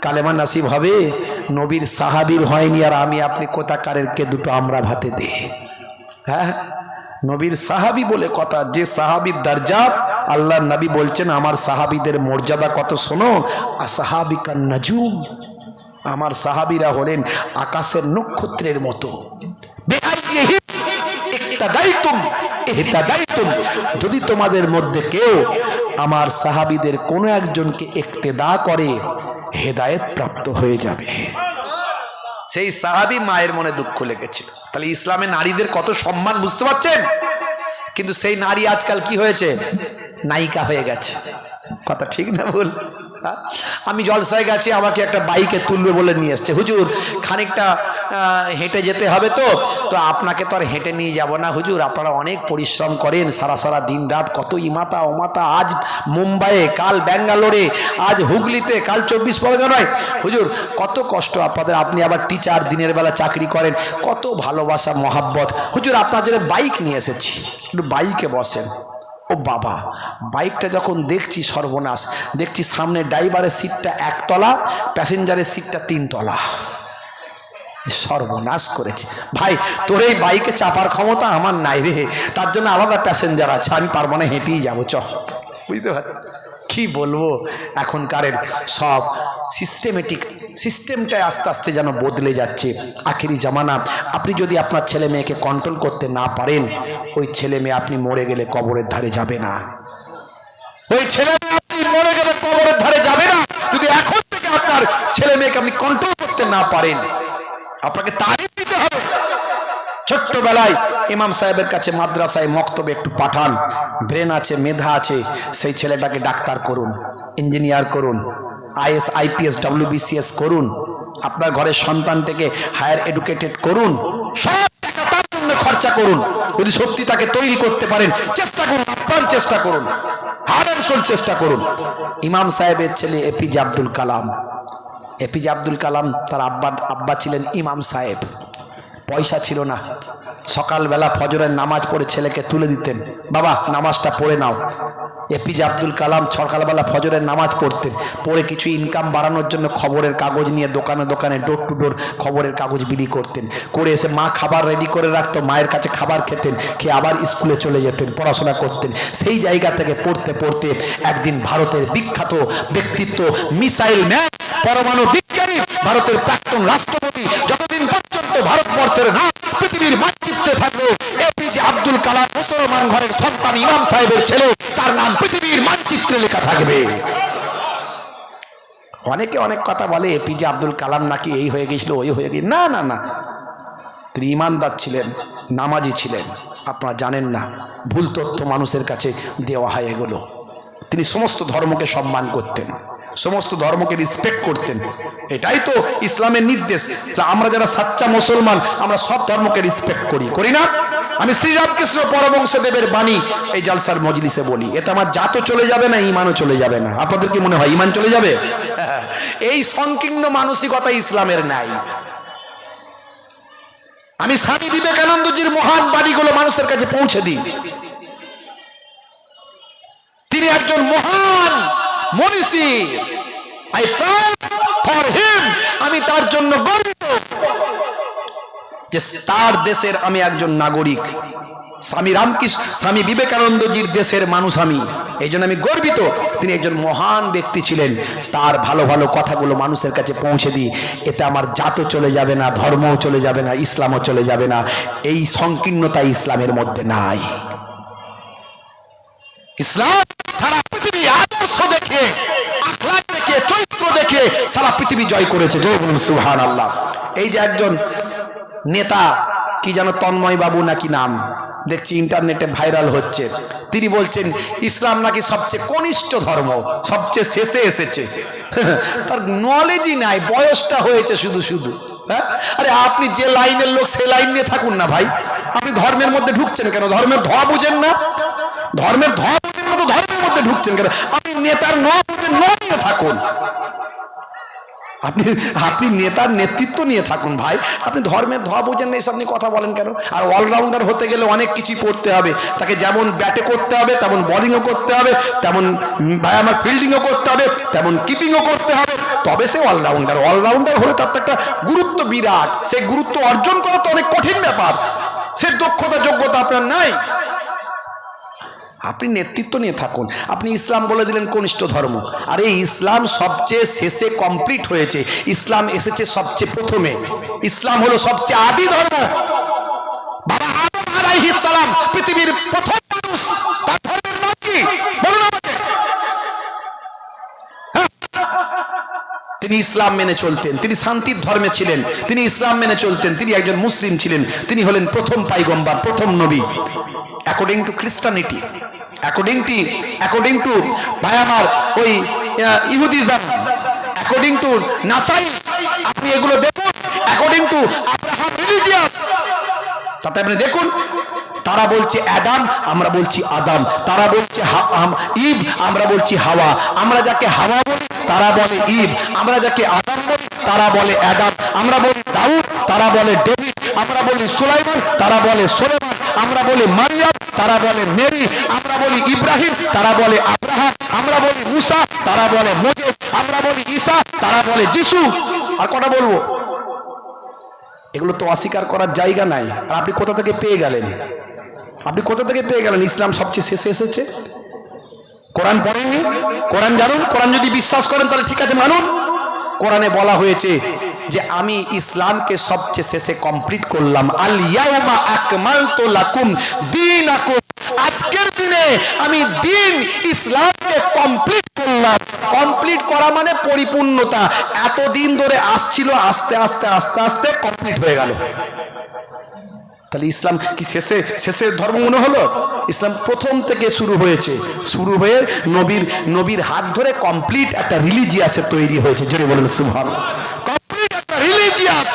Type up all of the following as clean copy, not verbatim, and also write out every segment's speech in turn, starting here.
কালেমা নাসিব হবে? নবীর সাহাবীর হয়নি, আর আমি আপনি কোথাকারেরকে দুটো আমরা ভাতে দে। হ্যাঁ, নবীর সাহাবী বলে কথা, যে সাহাবীর দরজাত আল্লাহর নবী বলছেন আমার সাহাবীদের মর্যাদা কত শোনো, আসহাবিকান নাজুম, আমার সাহাবীরা হলেন আকাশের নক্ষত্রের মতো। যদি তোমাদের মধ্যে কেউ আমার সাহাবীদের কোনো একজনকে ইক্তেদা করে হেদায়েত প্রাপ্ত হয়ে যাবে। সেই সাহাবী মায়ের মনে দুঃখ লেগেছিল। তাহলে ইসলামে নারীদের কত সম্মান বুঝতে পারছেন? কিন্তু সেই নারী আজকাল কি হয়েছে? নায়িকা হয়ে গেছে। কথা ঠিক না ভুল? আমি জলসায় গেছি, আমাকে একটা বাইকে তুলবে বলে নিয়ে এসছে। হুজুর খানিকটা হেঁটে যেতে হবে, তো আপনাকে তো আর হেঁটে নিয়ে যাব না হুজুর, আপনারা অনেক পরিশ্রম করেন, সারা দিন রাত কত ইমাতা ওমাতা, আজ মুম্বাইয়ে, কাল ব্যাঙ্গালোরে, আজ হুগলিতে, কাল 24 পরগনায়। হুজুর কত কষ্ট আপনাদের, আপনি আবার টিচার, দিনের বেলা চাকরি করেন, কত ভালোবাসা মহাব্বত। হুজুর আপনার জন্য বাইক নিয়ে এসেছি, একটু বাইকে বসেন। ও বাবা, বাইকটা যখন দেখছি সর্বনাশ, দেখছি সামনে ড্রাইভারের সিটটা 1 তলা, প্যাসেঞ্জারের সিটটা 3 তলা। সর্বনাশ করেছি। ভাই তোর এই বাইকে চাপার ক্ষমতা আমার নাই রে, তার জন্য আলাদা প্যাসেঞ্জার আছে, আমি পারবো না, হেঁটেই যাবো, চ। বুঝতে পার কি বলবো, এখনকারের সব সিস্টেমটাই আস্তে আস্তে যেন বদলে যাচ্ছে। আখেরি জামানা। আপনি যদি আপনার ছেলে মেয়েকে কন্ট্রোল করতে না পারেন, ওই ছেলে মেয়ে আপনি মরে গেলে কবরের ধারে যাবে না। ওই ছেলে মেয়ে আপনি মরে গেলে কবরের ধারে যাবে না। যদি এখন থেকে আপনার ছেলে মেয়েকে আপনি কন্ট্রোল করতে না পারেন, আপনাকে তালিম দিতে হবে। ছোট্টবেলায় ইমাম সাহেবের কাছে মাদ্রাসায় মক্তবে একটু পাঠান, ব্রেন আছে, মেধা আছে, সেই ছেলেটাকে ডাক্তার করুন, ইঞ্জিনিয়ার করুন, IAS IPS WBCS করুন, আপনার ঘরের সন্তানটাকে হায়ার এডুকেটেড করুন, সব টাকা তার জন্য খরচা করুন। যদি সত্যি তাকে তৈরি করতে পারেন, চেষ্টা করুন, আপনার চেষ্টা করুন, হার্ড অ্যান্ড সোল চেষ্টা করুন। ইমাম সাহেবের ছেলে APJ আব্দুল কালাম, APJ আব্দুল কালাম তার আব্বা ছিলেন ইমাম সাহেব। পয়সা ছিল না, সকালবেলা ফজরের নামাজ পড়ে ছেলেকে তুলে দিতেন, বাবা নামাজটা পড়ে নাও। APJ আব্দুল কালাম সকালবেলা ফজরের নামাজ পড়তেন, পড়ে কিছু ইনকাম বাড়ানোর জন্য খবরের কাগজ নিয়ে দোকানে দোকানে ডোর টু ডোর খবরের কাগজ বিলি করতেন। করে এসে মা খাবার রেডি করে রাখতো, মায়ের কাছে খাবার খেতেন, খেয়ে আবার স্কুলে চলে যেতেন, পড়াশোনা করতেন। সেই জায়গা থেকে পড়তে পড়তে একদিন ভারতের বিখ্যাত ব্যক্তিত্ব, মিসাইল ম্যান, পরমাণু বিজ্ঞানী, ভারতের প্রাক্তন রাষ্ট্রপতি, যতদিন পর্যন্ত ভারতবর্ষের নাম পৃথিবীর মানচিত্রে থাকবে, APJ আব্দুল কালাম মুসলমান ঘরের সন্তান, ইমাম সাহেবের ছেলে, তার নাম পৃথিবীর মানচিত্রে লেখা থাকবে। অনেকে অনেক কথা বলে APJ আব্দুল কালাম নাকি এই হয়ে গেছিল, ওই হয়ে গেছিল। না না না, তিনি ইমানদার ছিলেন, নামাজি ছিলেন। আপনারা জানেন না, ভুল তথ্য মানুষের কাছে দেওয়া হয় এগুলো। তিনি সমস্ত ধর্মকে সম্মান করতেন, সমস্ত ধর্মকে রেসপেক্ট করতেন। এটাই তো ইসলামের নির্দেশ। আমরা যারা সাচ্চা মুসলমান, আমরা সব ধর্মকে রেসপেক্ট করি, করি না? আমি শ্রীরামকৃষ্ণ পরমহংসদেবের বাণী এই জালসার মজলিসে বলি, এতে আমার জাতও চলে যাবে না, ইমানও চলে যাবে না। আপনাদের কি মনে হয় ইমান চলে যাবে? এই সংকীর্ণ মানসিকতা ইসলামের নাই। আমি স্বামী বিবেকানন্দজির মহান বাণীগুলো মানুষের কাছে পৌঁছে দিই। তিনি একজন মহান মনীষী। I proud for him, আমি তার জন্য গর্বিত যে তার দেশের আমি একজন নাগরিক। স্বামী বিবেকানন্দজির দেশের মানুষ আমি, এই জন্য আমি গর্বিত। তিনি একজন মহান ব্যক্তি ছিলেন, তার ভালো ভালো কথাগুলো মানুষের কাছে পৌঁছে দিই। এতে আমার জাতও চলে যাবে না, ধর্মও চলে যাবে না, ইসলামও চলে যাবে না। এই সংকীর্ণতা ইসলামের মধ্যে নাই। ইসলাম সারা পৃথিবী আদর্শ দেখে, আখলাক দেখে, চরিত্র দেখে সারা পৃথিবী জয় করেছে। জয় বলুন সুবহানাল্লাহ। এই যে একজন নেতা, কি যেন তন্ময় বাবু নাকি নাম, দেখছি ইন্টারনেটে ভাইরাল হচ্ছে, তিনি বলছেন ইসলাম নাকি সবচেয়ে কনিষ্ঠ ধর্ম, সবচেয়ে শেষে এসেছে। তার নলেজই নাই, বয়সটা হয়েছে শুধু শুধু। হ্যাঁ, আরে আপনি যে লাইনের লোক সে লাইন নিয়ে থাকুন না ভাই, আপনি ধর্মের মধ্যে ঢুকছেন কেন? ধর্মের ধোয়া বুঝেন না? ধর্মের ধোয়া বুঝেন না তো ধর্মের মধ্যে ঢুকছেন কেন? আপনি নেতার নোয়া বুঝেন, নোয়া নিয়ে থাকুন। আপনি নেতার নেতৃত্ব নিয়ে থাকুন ভাই, আপনি ধর্মের ধোয়া বোঝেন না, এসব নিয়ে কথা বলেন কেন? আর অলরাউন্ডার হতে গেলে অনেক কিছুই পড়তে হবে। তাকে যেমন ব্যাটে করতে হবে, তেমন বোলিংও করতে হবে, তেমন ভাই আমার ফিল্ডিংও করতে হবে, তেমন কিপিংও করতে হবে, তবে সে অলরাউন্ডার। অলরাউন্ডার হলে তার তো একটা গুরুত্ব বিরাট, সেই গুরুত্ব অর্জন করা তো অনেক কঠিন ব্যাপার। সে দক্ষতা যোগ্যতা আপনার নাই, আপনি নেতৃত্ব নিয়ে থাকুন। আপনি ইসলাম বলে দিলেন কনিষ্ঠ ধর্ম, আর এই ইসলাম সবচেয়ে শেষে কমপ্লিট হয়েছে। ইসলাম এসেছে সবচেয়ে প্রথমে। ইসলাম হলো সবচেয়ে আদি ধর্ম। বাবা আদম আলাইহিস সালাম পৃথিবীর প্রথম মানুষ, তার ধর্মের নাম কি বলুন আমাকে? তিনি ইসলাম মেনে চলতেন, তিনি শান্তির ধর্মে ছিলেন, তিনি ইসলাম মেনে চলতেন, তিনি একজন মুসলিম ছিলেন, তিনি হলেন প্রথম পাইগম্বর, প্রথম নবী। অ্যাকর্ডিং টু খ্রিস্টানিটি, অ্যাকর্ডিং টু ভাই আমার ওই ইহুদিজম, অ্যাকর্ডিং টু নাসাই, আপনি এগুলো দেখুন, অ্যাকর্ডিং টু আব্রাহাম রিলিজিয়াস, তাতে আপনি দেখুন তারা বলছে অ্যাডাম, আমরা বলছি আদাম, তারা বলছে ঈদ, আমরা বলছি হাওয়া, আমরা যাকে হাওয়া বলি তারা বলে ঈদ, আমরা যাকে আদাম বলি তারা বলে অ্যাডাম, আমরা বলি দাউদ তারা বলে ডেভিড, আমরা বলি সুলাইমান তারা বলে সোলেমান, আমরা বলি মারিয়াম তারা বলে মেরি, আমরা বলি ইব্রাহিম তারা বলে আব্রাহাম, আমরা বলি মুসা তারা বলে মোজেস, আমরা বলি ঈসা তারা বলে যিশু। আর কটা বলবো? এগুলো তো অস্বীকার করার জায়গা নাই। আর আপনি কোথা থেকে পেয়ে গেলেন? আপনি কোথা থেকে পেয়ে গেলেন ইসলাম সবচেয়ে শেষে এসেছে? কোরআন পড়েননি? কোরআন জানুন। কোরআন যদি বিশ্বাস করেন তাহলে ঠিক আছে, মানুন। কোরআনে বলা হয়েছে যে আমি ইসলামকে সবচেয়ে শেষে কমপ্লিট করলাম। আল ইয়াউমা আকমালতু লাকুম দীনাকুম, আজকের দিনে আমি দিন ইসলামকে কমপ্লিট করলাম। কমপ্লিট করা মানে পরিপূর্ণতা। এতদিন ধরে আসছিল, আস্তে আস্তে আস্তে আস্তে কমপ্লিট হয়ে গেল। তাহলে ইসলাম কি শেষের ধর্ম মনে হলো? ইসলাম প্রথম থেকে শুরু হয়েছে, শুরু হয়ে নবীর হাত ধরে কমপ্লিট একটা রিলিজিয়াসের তৈরি হয়েছে। জোরে বলেন সুবহানাল্লাহ। কমপ্লিট একটা রিলিজিয়াস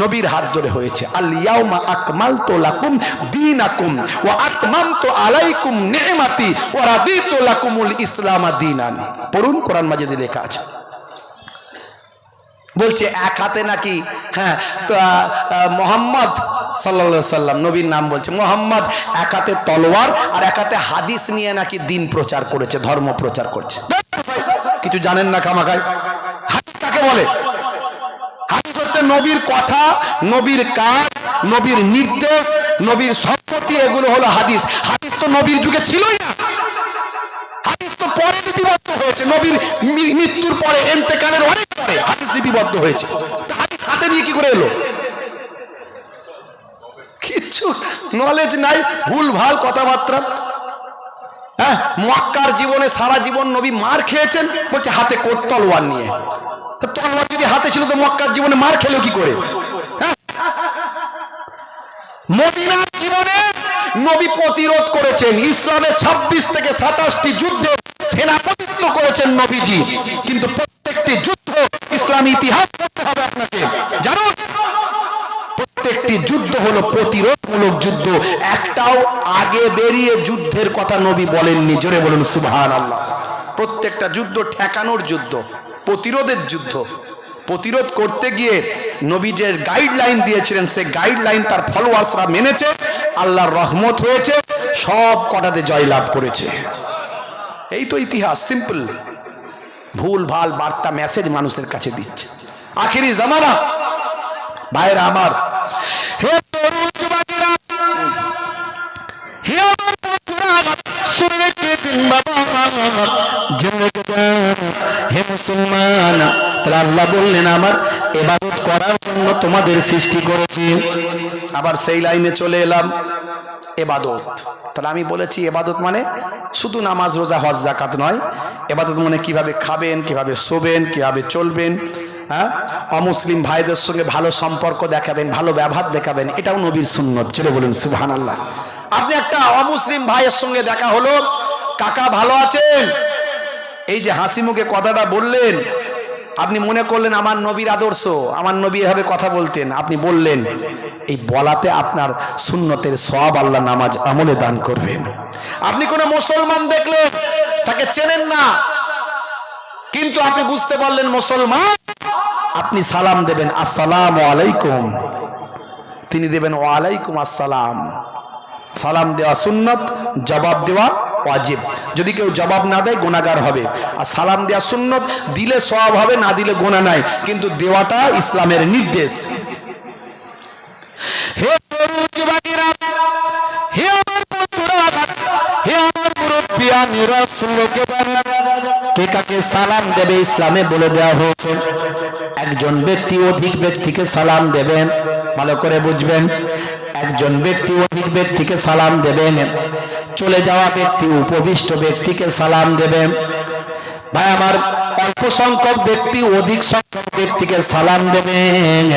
নবীর হাত ধরে হয়েছে। আল ইয়াউমা আকমালতু লাকুম দীনাকুম ওয়া আতমামতু আলাইকুম নি'মাতি ওয়া রাদিতু লাকুমুল ইসলাম দীনান। পড়ুন, কোরআন মাজিদে লেখা আছে। বলছে এক হাতে নাকি মোহাম্মদ সাল্লাল্লাহু আলাইহি সাল্লাম, নবীর নাম বলছে মোহাম্মদ, এক হাতে তলোয়ার আর এক হাতে হাদিস নিয়ে নাকি দিন প্রচার করেছে, ধর্ম প্রচার করছে। কিছু জানেন না খামাখায়। হাদিস কাকে বলে? হাদিস হচ্ছে নবীর কথা, নবীর কাজ, নবীর নির্দেশ, নবীর সম্পত্তি, এগুলো হলো হাদিস। হাদিস তো নবীর যুগে ছিলই না, হাদিস তো পরে লিপিবদ্ধ হয়েছে, নবীর মৃত্যুর পরে, ইন্তেকালের অনেক পরে হাদিস লিপিবদ্ধ হয়েছে। হাদিস হাতে নিয়ে কি করে এলো? কিচ্ছু নলেজ নাই, ভুল ভাল কথাবার্তা। হ্যাঁ, মক্কার জীবনে সারা জীবন নবী মার খেয়েছেন, বলছে হাতে তলোয়ার নিয়ে। তলোয়ার যদি হাতে ছিল তো মক্কার জীবনে মার খেলো কি করে? হ্যাঁ, মদিনার জীবনে নবী প্রতিরোধ করেছেন, ইসলামের 26 থেকে 27টি যুদ্ধে সেনাপতিত্ব করেছেন নবীজি। কিন্তু প্রত্যেকটি যুদ্ধ ইসলামী ইতিহাস পড়তে হবে আপনাকে, জানুন। প্রত্যেকটি যুদ্ধ হলো প্রতিরোধমূলক যুদ্ধ। একটাও আগে বেরিয়ে যুদ্ধের কথা নবী বলেননি। জোরে বলুন সুবহানাল্লাহ। প্রত্যেকটা যুদ্ধ ঠেকানোর যুদ্ধ, প্রতিরোধের যুদ্ধ। প্রতিরোধ করতে গিয়ে নবী যে গাইডলাইন দিয়েছিলেন, সে গাইডলাইন তার ফলোয়ার্সরা মেনেছে, আল্লাহর রহমত হয়েছে, সব কটাতে জয়লাভ করেছে। এই তো ইতিহাস, সিম্পল। ভুল ভাল বার্তা, মেসেজ মানুষের কাছে দিচ্ছে। আখেরি জামানা ভাইরা আমার, হে তরুণ যুবকেরা, হে আমার বন্ধুরা, শুনে কে দিন বাবা, হে মুসলমান, তাহলে আল্লাহ বললেন আমার ইবাদত করার জন্য তোমাদের সৃষ্টি করেছি। আবার সেই লাইনে চলে এলাম, ইবাদত। তাহলে আমি বলেছি ইবাদত মানে শুধু নামাজ, রোজা, হজ, যাকাত নয়। ইবাদত মানে কিভাবে খাবেন, কিভাবে শোবেন, কিভাবে চলবেন, হ্যাঁ, অমুসলিম ভাইদের সঙ্গে ভালো সম্পর্ক দেখাবেন, ভালো ব্যবহার দেখাবেন, এটাও নবীর সুন্নত। চলে বলুন সুবহানাল্লাহ। আপনি একটা অমুসলিম ভাইয়ের সঙ্গে দেখা হলো, কাকা ভালো আছেন, এই যে হাসি মুখে কথাটা বললেন, আপনি মনে করলেন আমার নবীর আদর্শ, আমার নবী এভাবে কথা বলতেন, আপনি বললেন, এই বলাতে আপনার সুন্নতের সওয়াব আল্লাহ নামাজ আমলে দান করবেন। আপনি কোন মুসলমান দেখলেন, তাকে চেনেন না, কিন্তু আপনি বুঝতে পারলেন মুসলমান, আপনি সালাম দেবেন আসসালামু আলাইকুম, তিনি দেবেন ওয়ালাইকুম আসসালাম। সালাম দেওয়া সুন্নত, জবাব দেওয়া ওয়াজিব। যদি কেউ জবাব না দেয় গুনাহগার হবে। আর সালাম দেওয়া সুন্নত, দিলে সওয়াব হবে, না দিলে গুনাহ নাই, কিন্তু দেওয়াটা ইসলামের নির্দেশ। হে যুবকেরা, হে আমার বন্ধুরা, হে আমার মুরব্বিয়ানেরা, শুনতে পারেন কে কাকে সালাম দেবে ইসলামে বলে দেওয়া হয়েছে। একজন ব্যক্তি অধিক ব্যক্তিকে সালাম দেবেন, ভালো করে বুঝবেন। একজন ব্যক্তি অধিক ব্যক্তিকে সালাম দেবেন, চলে যাওয়া ব্যক্তি উপবিষ্ট ব্যক্তিকে সালাম দেবেন। ভাই আমার, অল্প সংখ্যক ব্যক্তি অধিক সংখ্যক ব্যক্তিকে সালাম দেবেন।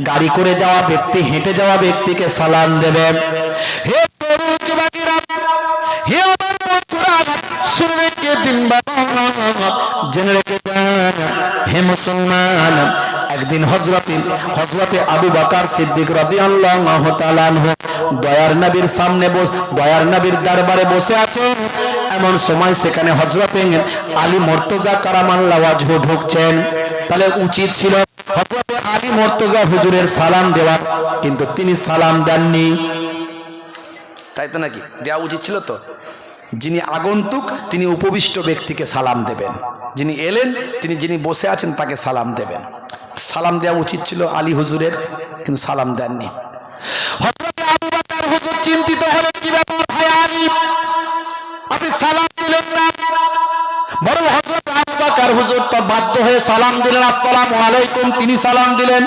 গাড়ি করে যাওয়া ব্যক্তি হেঁটে যাওয়া ব্যক্তিকে সালাম দেবেন। হে তরুণ যুবকেরা, হে আমার বন্ধুরা, শুনে রেখে দিন বাবা, জেনে রেখে যান, হে মুসলমান। একদিন হযরতে আবু বকর সিদ্দিক রাদিয়াল্লাহু তাআলা আনহু দয়ার নবীর সামনে দয়ার নবীর দরবারে বসে আছেন। এমন সময় সেখানে হযরতে আলী মুর্তজা কারামাল্লাহু ওয়াজহু ঢুকছেন। তাহলে উচিত ছিল হযরতে আলী মুর্তজা হুজুরের সালাম দেওয়া, কিন্তু তিনি সালাম দেননি। তাই তো নাকি? দেওয়া উচিত ছিল তো। যিনি আগন্তুক তিনি উপবিষ্ট ব্যক্তিকে সালাম দেবেন, যিনি এলেন যিনি বসে আছেন তাকে সালাম দেবেন। সালাম দেওয়া উচিত ছিল আলী হুজুরের, কিন্তু সালাম দেননি। হযরতে আবু বকর হুজুর চিন্তিত হলেন, কি ব্যাপার ভাই আলী, আপনি সালাম দিলেন না? বরং হযরত আবু বকর হুজুর তো বাধ্য হয়ে সালাম দিলেন, আসসালামু আলাইকুম, তিনি সালাম দিলেন।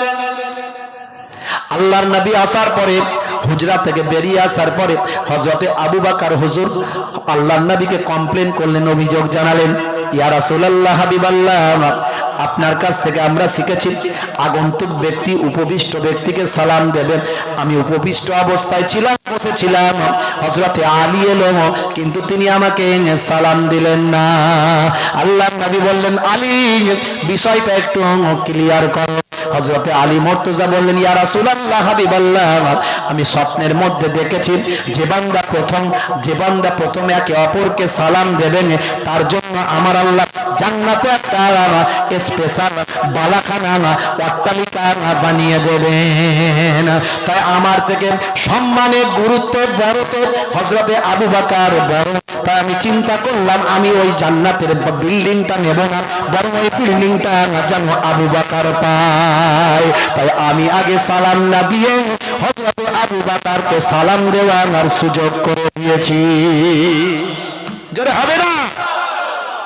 আল্লাহর নবী আসার পরে, হুজরা থেকে বেরিয়ে আসার পরে হযরতে আবু বকর হুজুর আল্লাহর নবীকে কমপ্লেন করলেন, অভিযোগ জানালেন, ইয়া রাসূলুল্লাহ, হাবিবাল্লাহ, আপনার কাছ থেকে আমরা শিখেছি আগন্তুক ব্যক্তি উপবিষ্ট ব্যক্তিকে সালাম দেবে। আমি উপবিষ্ট অবস্থায় ছিলাম, বসেছিলাম, হযরতে আলী এলো, কিন্তু তিনি আমাকে সালাম দিলেন না। আল্লাহর নবী বললেন, আলী, বিষয়টা একটু ক্লিয়ার করো। হযরতে আলী মুর্তজা বললেন, ইয়া রাসূলুল্লাহ, হাবিবাল্লাহ, আমি স্বপ্নের মধ্যে দেখেছি যে বান্দা প্রথম একে অপরকে সালাম দেবেন, তার জন্য আমার আল্লাহ জান্নাতে একটা স্পেশাল বালাখানা অট্টালিকা বানিয়ে দেবেন। তাই আমার থেকে সম্মানে গুরুত্বে বড় তো হযরতে আবু বকর বড়। তাই আমি চিন্তা করলাম আমি ওই জান্নাতের বিল্ডিংটা নেব না, বরং ওই বিল্ডিংটা যেন আবু বকর পায়। তাই আমি আগে সালাম না দিয়ে হযরত আবু বকরকে সালাম দেওয়ার সুযোগ করে দিয়েছি। জোরে হবে না?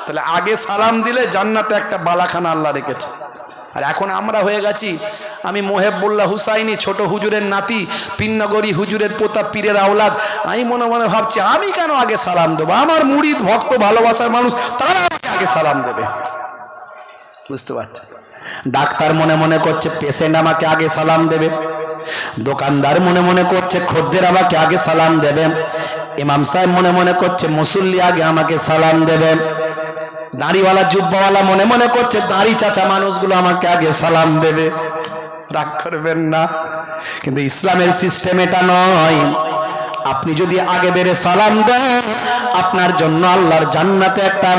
তাহলে আগে সালাম দিলে জান্নাতে একটা বালাখানা আল্লাহ রেখেছে। আর এখন আমরা হয়ে গেছি, আমি মোহেবুল্লাহ হুসাইনি, ছোট হুজুরের নাতি, পিন্নগরী হুজুরের পোতা, পীরের আওলাদ। আমি মনে মনে ভাবছি, আমি কেন আগে সালাম দেবো? আমার মুরিদ, ভক্ত, ভালোবাসার মানুষ, তারা আমাকে আগে সালাম দেবে। বুঝতে পারছেন? ডাক্তার মনে মনে করছে পেশেন্ট আমাকে আগে সালাম দেবে, দোকানদার মনে মনে করছে খদ্দের আমাকে আগে সালাম দেবে, ইমাম সাহেব মনে মনে করছে মুসল্লি আগে আমাকে সালাম দেবে, দাড়িওয়ালা জুব্বাওয়ালা মনে মনে করছে দাড়ি চাচা মানুষগুলো আমাকে আগে সালাম দেবে। রাগ করবেন না, কিন্তু ইসলামের সিস্টেম এটা নয়। আপনি যদি আগে বেড়ে সালাম দেন, আপনার জন্য আল্লাহর জান্নাতে একটা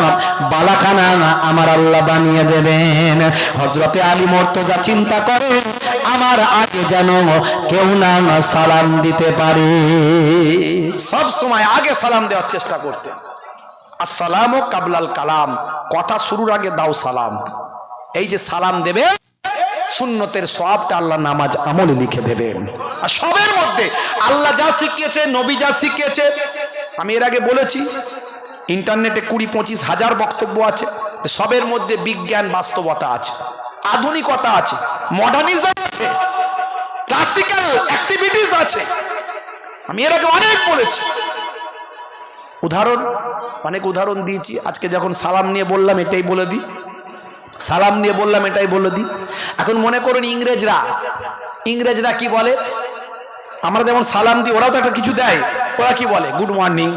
বালাখানা আমার আল্লাহ বানিয়ে দেবেন। হযরতে আলী মুর্তজা চিন্তা করেন, আমার আগে যেন কেউ না সালাম দিতে পারে। সব সময় আগে সালাম দেওয়ার চেষ্টা করতেন। আসসালামু কাবলাল কালাম, কথা শুরুর আগে দাও সালাম। এই যে সালাম দেবে, সুন্নতের সওয়াবটা আল্লাহ নামাজ আমলে লিখে দেবেন। আর সবের মধ্যে আল্লাহ যা শিখিয়েছে, নবী যা শিখিয়েছে, আমি এর আগে বলেছি, ইন্টারনেটে 20-25 হাজার বক্তব্য আছে, সবের মধ্যে বিজ্ঞান, বাস্তবতা আছে, আধুনিকতা আছে, মডার্নিজম আছে, ক্লাসিক্যাল অ্যাক্টিভিটিস আছে। আমি এর আগে অনেক বলেছি, অনেক উদাহরণ দিয়েছি। আজকে যখন সালাম নিয়ে বললাম এটাই বলে দিই, এখন মনে করুন ইংরেজরা কি বলে? আমরা যেমন সালাম দিই, ওরাও তো একটা কিছু দেয়। ওরা কি বলে? Good morning,